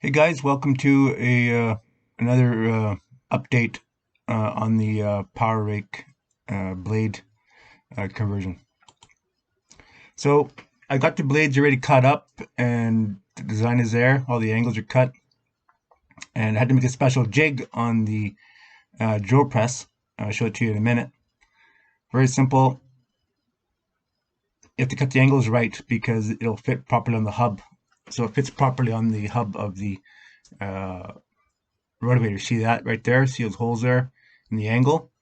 Hey guys, welcome to another update on the Power Rake blade conversion. So I got the blades already cut up, and the design is there. All the angles are cut, and I had to make a special jig on the drill press. I'll show it to you in a minute. Very simple. You have to cut the angles right because it'll fit properly on the hub. So it fits properly on the hub of the uh, rotavator. See that right there? See those holes there in the angle?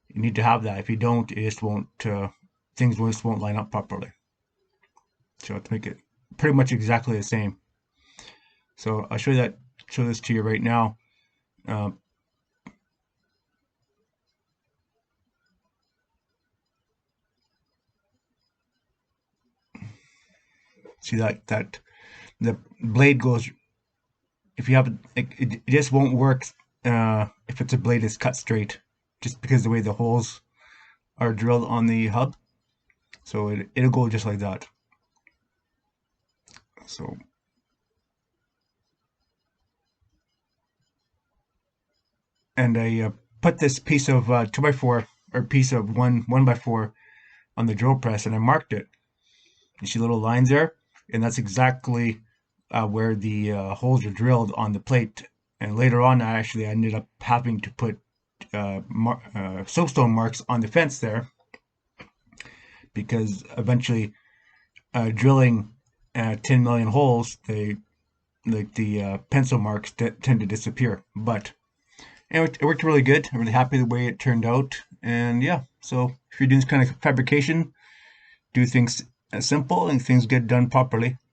You need to have that. If you don't, it just won't, things just won't line up properly. So to make it pretty much exactly the same. So I'll show this to you right now. Um, See that the blade goes, if you have it just won't work if it's a blade that's cut straight, just because the way the holes are drilled on the hub. So it'll go just like that. So and I put this piece of 2x4 or piece of 1x4 on the drill press, and I marked it. You see little lines there, and that's exactly where the holes are drilled on the plate. And later on, I actually ended up having to put soapstone marks on the fence there, because eventually drilling 10 million holes, the pencil marks tend to disappear. But anyway, it worked really good. I'm really happy the way it turned out. And yeah, so if you're doing this kind of fabrication, do things simple and things get done properly.